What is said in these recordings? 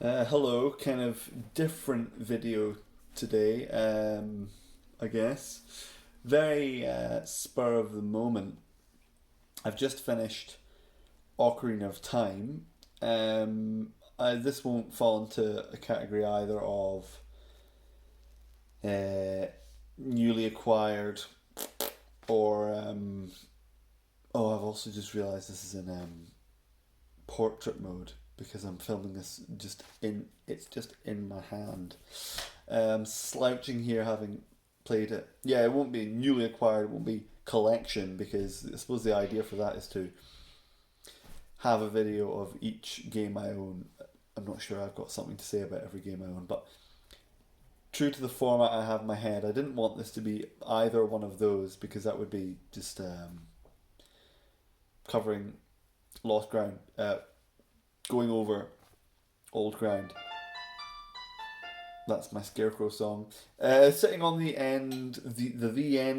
Hello, kind of different video today, I guess. Very spur of the moment. I've just finished Ocarina of Time. This won't fall into a category either of uh, newly acquired or. Oh, I've also just realised this is in portrait mode because I'm filming this it's just in my hand. Slouching here having played it. Yeah, it won't be newly acquired, it won't be collection because I suppose the idea for that is to have a video of each game I own. I'm not sure I've got something to say about every game I own, but true to the format I have in my head, I didn't want this to be either one of those because that would be just covering lost ground, going over old ground. That's my Scarecrow song. Sitting on the end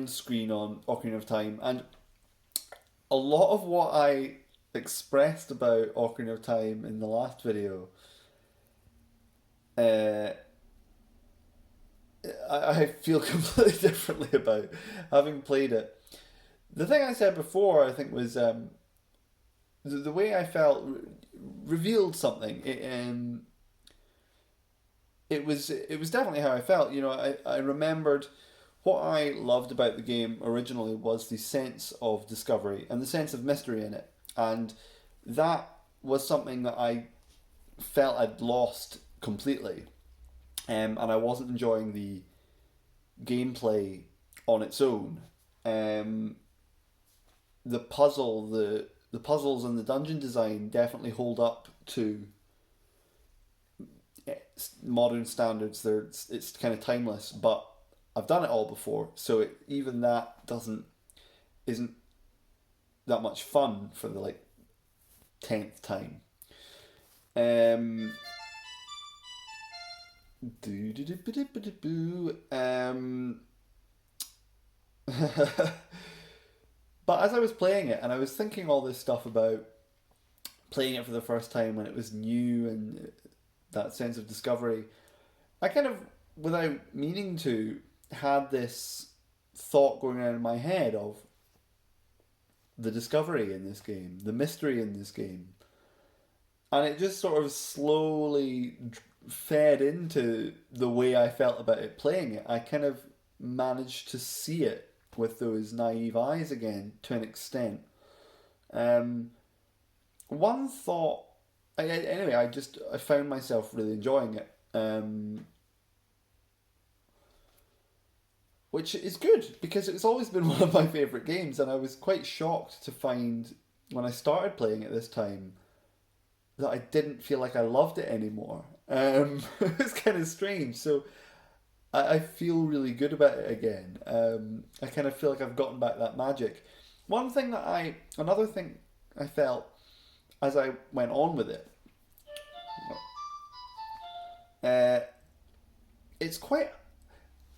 screen on Ocarina of Time, and a lot of what I expressed about Ocarina of Time in the last video, uh, I feel completely differently about having played it. The thing I said before, I think, was the way I felt revealed something. It was definitely how I felt. I remembered what I loved about the game originally was the sense of discovery and the sense of mystery in it, and that was something that I felt I'd lost completely, and I wasn't enjoying the gameplay on its own. Um, the puzzles and the dungeon design definitely hold up to modern standards. It's kind of timeless, but I've done it all before, so even that doesn't isn't that much fun for the like 10th time. Um, do do do do do do do. But as I was playing it, and I was thinking all this stuff about playing it for the first time when it was new and that sense of discovery, I kind of, without meaning to, had this thought going around in my head of the discovery in this game, the mystery in this game. And it just sort of slowly fed into the way I felt about it playing it. I kind of managed to see it with those naive eyes again to an extent. Um, One thought, anyway, I found myself really enjoying it. Which is good because it's always been one of my favourite games, and I was quite shocked to find when I started playing it this time that I didn't feel like I loved it anymore. It's kind of strange. So I feel really good about it again. I kind of feel like I've gotten back that magic. Another thing I felt as I went on with it, uh, it's quite.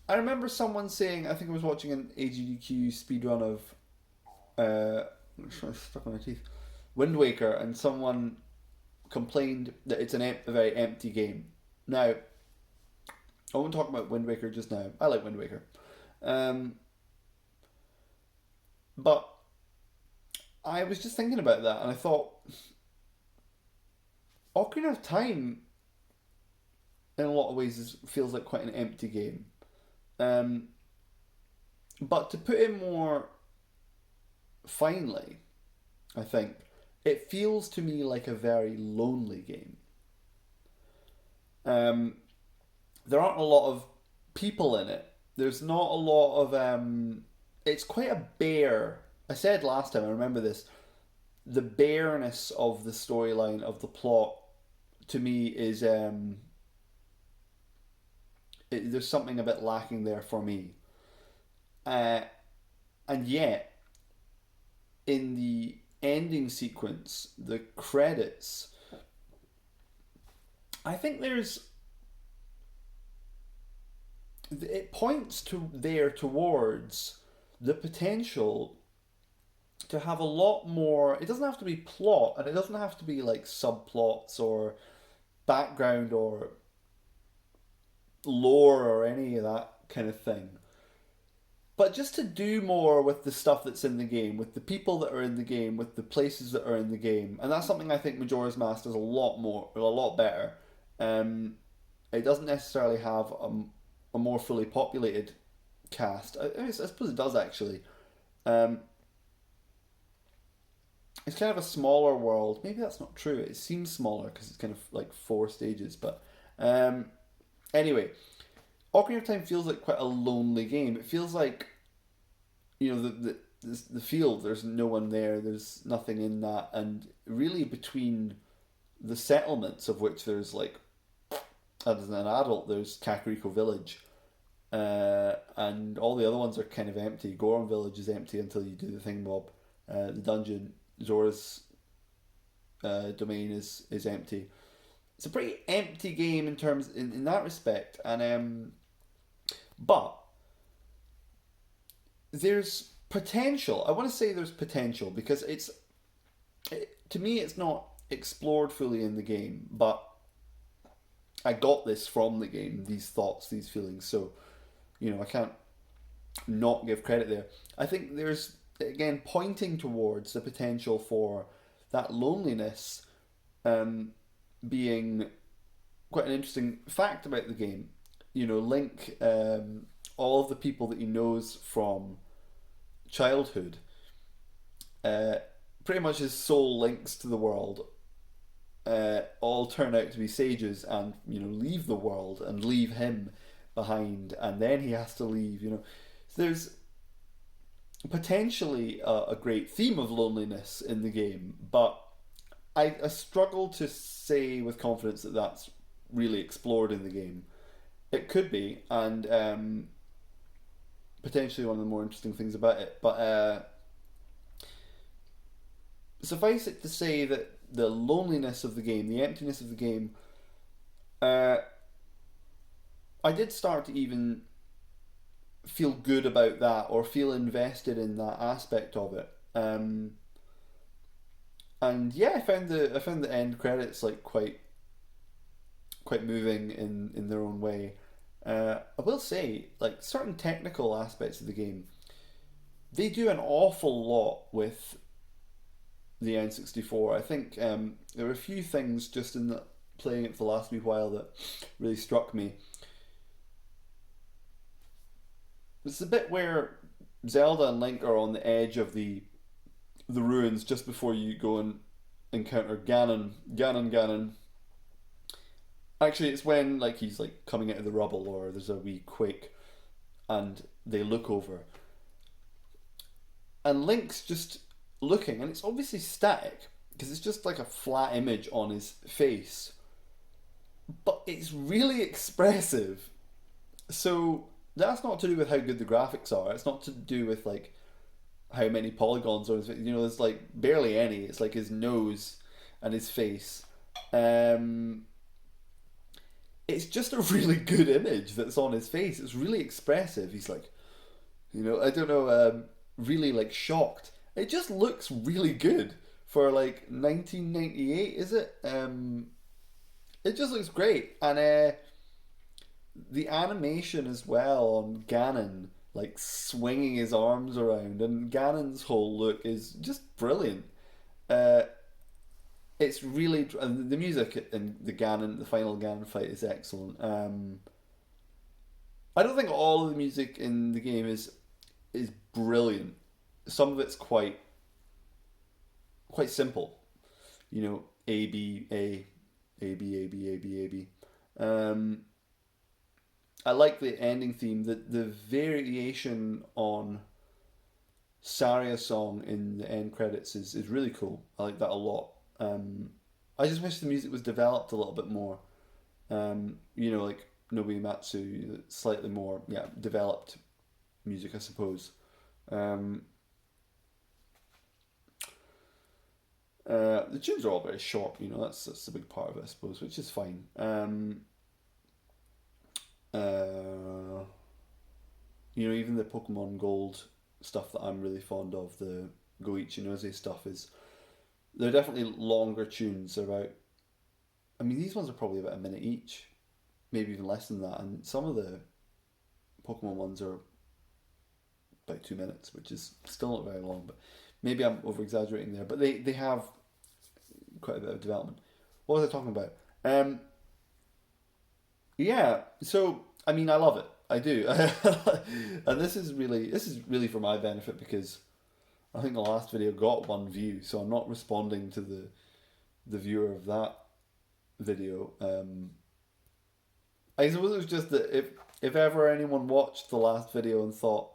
I remember someone saying, I think I was watching an AGDQ speedrun of uh, stuck on my teeth, Wind Waker, and someone complained that it's a very empty game. Now, I won't talk about Wind Waker just now. I like Wind Waker, um, but I was just thinking about that, and I thought Ocarina of Time, in a lot of ways, feels like quite an empty game. Um, but to put it more finely, I think it feels to me like a very lonely game. Um, there aren't a lot of people in it. There's not a lot of. It's quite a bare. I said last time. I remember this. The bareness of the storyline of the plot to me is there's something a bit lacking there for me. Uh, and yet in the ending sequence, the credits, I think it points to there towards the potential to have a lot more. It doesn't have to be plot, and it doesn't have to be like subplots or background or lore or any of that kind of thing. But just to do more with the stuff that's in the game, with the people that are in the game, with the places that are in the game, and that's something I think Majora's Mask does a lot better. Um, it doesn't necessarily have a more fully populated cast. I suppose it does actually. Um, it's kind of a smaller world. Maybe that's not true. It seems smaller because it's kind of like four stages. But um, anyway, Ocarina of Time feels like quite a lonely game. It feels like the field. There's no one there. There's nothing in that, and really between the settlements of which there's like as an adult, there's Kakariko Village, and all the other ones are kind of empty. Goron Village is empty until you do the thing mob. The dungeon, Zora's domain is empty. It's a pretty empty game in terms in that respect, and but there's potential. I want to say there's potential because to me it's not explored fully in the game, but I got this from the game, these thoughts, these feelings. So, I can't not give credit there. I think there's, again, pointing towards the potential for that loneliness being quite an interesting fact about the game. Link, all of the people that he knows from childhood, pretty much his sole links to the world all turn out to be sages and leave the world and leave him behind, and then he has to leave. So there's potentially a great theme of loneliness in the game, but I struggle to say with confidence that that's really explored in the game. It could be, and potentially one of the more interesting things about it, but suffice it to say that the loneliness of the game, the emptiness of the game, I did start to even feel good about that or feel invested in that aspect of it. And yeah, I found the end credits like quite moving in their own way. I will say, like certain technical aspects of the game, they do an awful lot with the N64. I think there were a few things just in playing it for the last wee while that really struck me. It's the bit where Zelda and Link are on the edge of the ruins just before you go and encounter Ganon. Actually, it's when like he's like coming out of the rubble or there's a wee quake, and they look over, and Link's just looking, and it's obviously static because it's just like a flat image on his face, but it's really expressive. So that's not to do with how good the graphics are. It's not to do with like how many polygons or there's like barely any. It's like his nose and his face. It's just a really good image that's on his face. It's really expressive. He's like, I don't know, really like shocked. It just looks really good for like 1998, is it? It just looks great, and the animation as well on Ganon, like swinging his arms around, and Ganon's whole look is just brilliant. Uh, it's really, and the music in the final Ganon fight is excellent. I don't think all of the music in the game is brilliant. Some of it's quite simple. A B A A B A B A B A B. I like the ending theme. The variation on Saria's song in the end credits is really cool. I like that a lot. I just wish the music was developed a little bit more. Like Nobumatsu, slightly more, developed music, I suppose. The tunes are all very short, that's a big part of it, I suppose, which is fine. Uh, Even the Pokemon Gold stuff that I'm really fond of, the Goichi Noze stuff, they're definitely longer tunes. They're about I mean, these ones are probably about a minute each, maybe even less than that. And some of the Pokemon ones are about 2 minutes, which is still not very long, but maybe I'm over exaggerating there. But they have quite a bit of development. What was I talking about? Yeah, so I mean, I love it. I do, and this is really for my benefit because I think the last video got 1 view, so I'm not responding to the viewer of that video. I suppose it was just that if ever anyone watched the last video and thought,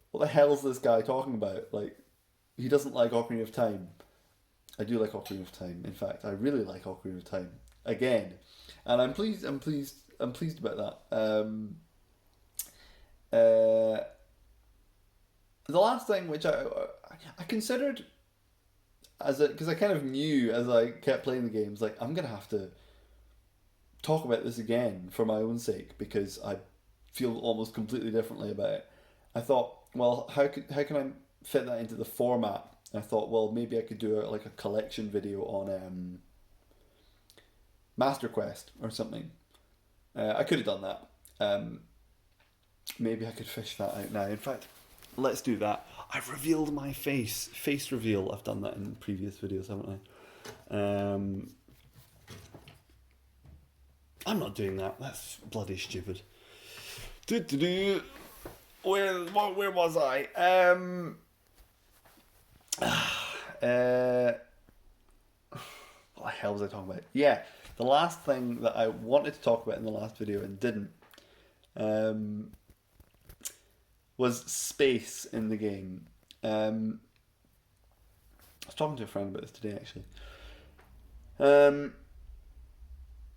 "What the hell is this guy talking about?" Like, he doesn't like Ocarina of Time. I do like Ocarina of Time. In fact, I really like Ocarina of Time again, and I'm pleased. I'm pleased. I'm pleased about that. Uh, the last thing which I considered as a because I kind of knew as I kept playing the games, like I'm gonna have to talk about this again for my own sake because I feel almost completely differently about it. I thought, well, how can I fit that into the format? I thought, well, maybe I could do like a collection video on Master Quest or something. I could have done that. Maybe I could fish that out now. In fact, let's do that. I've revealed my face. Face reveal. I've done that in previous videos, haven't I? I'm not doing that. That's bloody stupid. Do. Where was I? What the hell was I talking about? Yeah, the last thing that I wanted to talk about in the last video and didn't was space in the game. I was talking to a friend about this today, actually.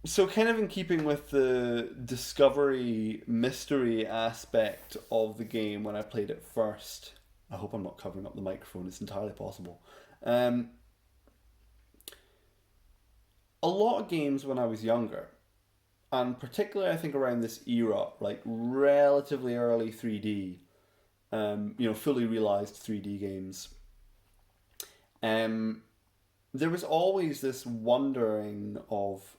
So kind of in keeping with the discovery mystery aspect of the game when I played it first. I hope I'm not covering up the microphone, it's entirely possible. A lot of games when I was younger, and particularly I think around this era, like relatively early 3D, fully realized 3D games, there was always this wondering of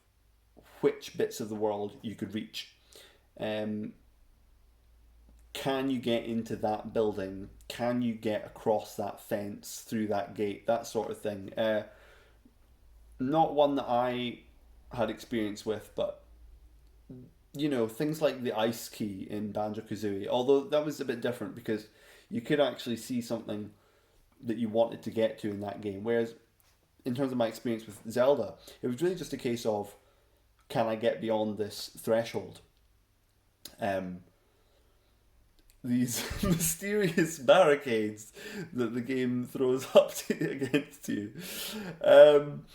which bits of the world you could reach. Can you get into that building? Can you get across that fence, through that gate? That sort of thing. Not one that I had experience with, but things like the ice key in Banjo-Kazooie, although that was a bit different because you could actually see something that you wanted to get to in that game. Whereas in terms of my experience with Zelda, it was really just a case of, can I get beyond this threshold? These mysterious barricades that the game throws up against you. And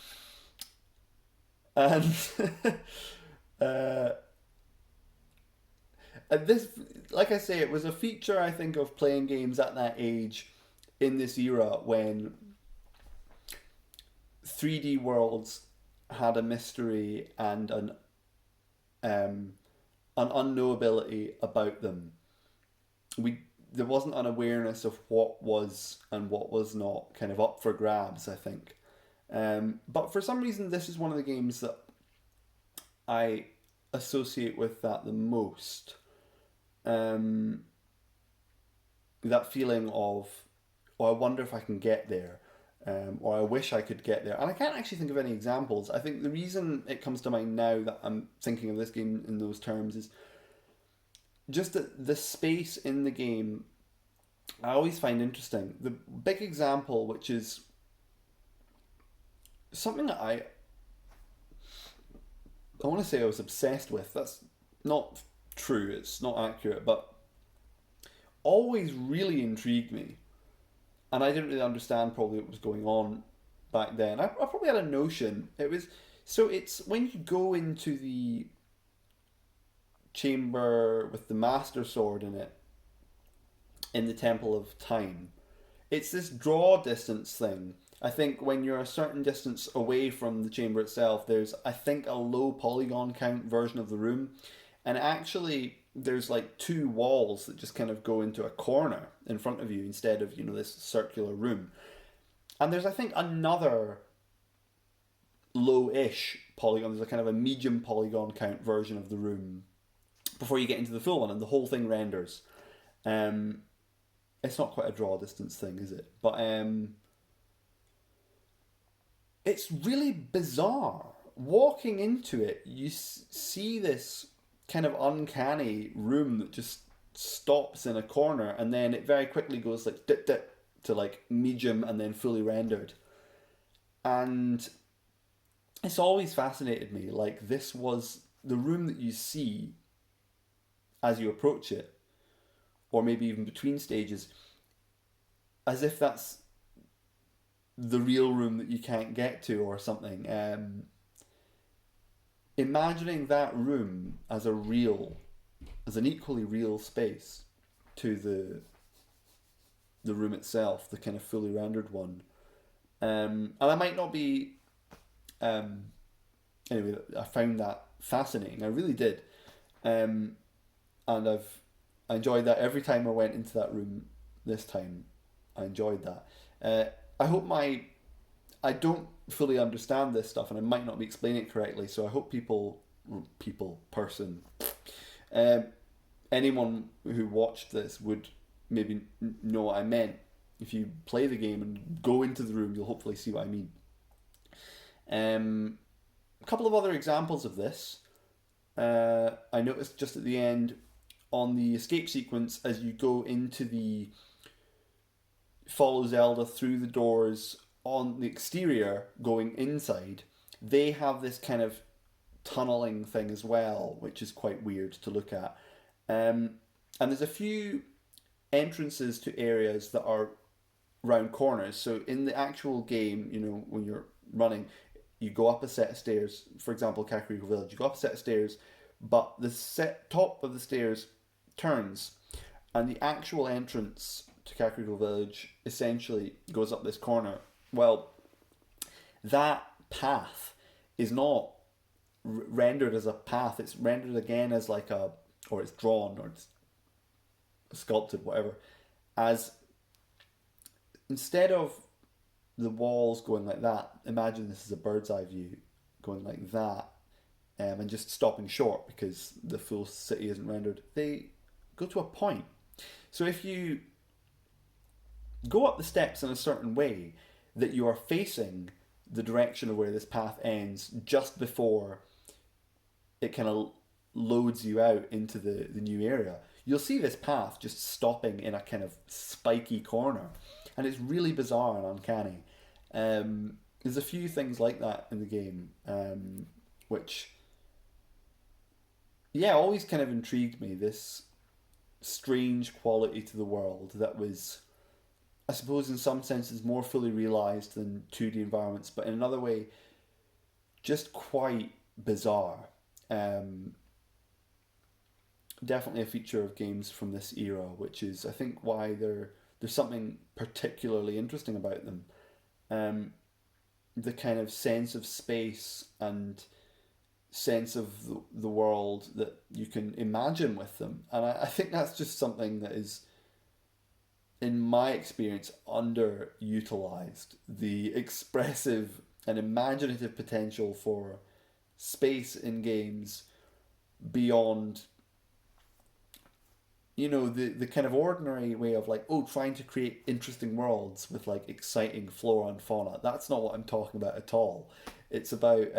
uh, and this, like I say, it was a feature I think of playing games at that age in this era when 3D worlds had a mystery and an unknowability about them. There wasn't an awareness of what was and what was not kind of up for grabs, I think. But for some reason, this is one of the games that I associate with that the most. That feeling of, oh, I wonder if I can get there, or I wish I could get there. And I can't actually think of any examples. I think the reason it comes to mind now that I'm thinking of this game in those terms is just that the space in the game I always find interesting. The big example, which is something that I want to say I was obsessed with. That's not true. It's not accurate, but always really intrigued me, and I didn't really understand probably what was going on back then. I probably had a notion. It's when you go into the chamber with the Master Sword in it in the Temple of Time. It's this draw distance thing. I think when you're a certain distance away from the chamber itself, there's, I think, a low polygon count version of the room. And actually, there's like two walls that just kind of go into a corner in front of you instead of, this circular room. And there's, I think, another low-ish polygon. There's a kind of a medium polygon count version of the room before you get into the full one, and the whole thing renders. It's not quite a draw distance thing, is it? But it's really bizarre. Walking into it, you see this kind of uncanny room that just stops in a corner, and then it very quickly goes like dip dip to like medium and then fully rendered. And it's always fascinated me. Like, this was the room that you see as you approach it, or maybe even between stages, as if that's the real room that you can't get to or something. Imagining that room as as an equally real space to the room itself, the kind of fully rendered one. And I might not be. Anyway, I found that fascinating. I really did, and I enjoyed that every time I went into that room. This time, I enjoyed that. I hope I don't fully understand this stuff, and I might not be explaining it correctly. So I hope anyone who watched this would maybe know what I meant. If you play the game and go into the room, you'll hopefully see what I mean. A couple of other examples of this. I noticed just at the end on the escape sequence as you go into the follow Zelda through the doors on the exterior going inside, they have this kind of tunneling thing as well, which is quite weird to look at. And there's a few entrances to areas that are round corners. So in the actual game, when you're running, you go up a set of stairs. For example, Kakariko Village, you go up a set of stairs, but the top of the stairs turns, and the actual entrance to Kakariko Village essentially goes up this corner. Well, that path is not rendered as a path. It's rendered again as like or it's drawn, or it's sculpted, whatever, as instead of the walls going like that, imagine this is a bird's eye view going like that, and just stopping short because the full city isn't rendered. They go to a point. So if you go up the steps in a certain way that you are facing the direction of where this path ends just before it kind of loads you out into the new area, you'll see this path just stopping in a kind of spiky corner. And it's really bizarre and uncanny. There's a few things like that in the game, which, always kind of intrigued me. This strange quality to the world that was, I suppose, in some senses more fully realised than 2D environments, but in another way, just quite bizarre. Definitely a feature of games from this era, which is, I think, why there's something particularly interesting about them. The kind of sense of space and sense of the world that you can imagine with them. And I think that's just something that is, in my experience, underutilized. The expressive and imaginative potential for space in games beyond the kind of ordinary way of like, trying to create interesting worlds with like exciting flora and fauna. That's not what I'm talking about at all. It's about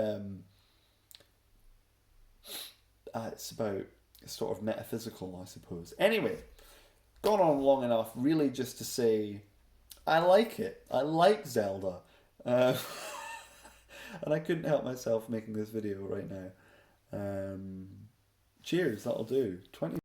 sort of metaphysical, I suppose. Anyway, gone on long enough, really just to say I like it. I like Zelda. And I couldn't help myself making this video right now. Cheers, that'll do. 20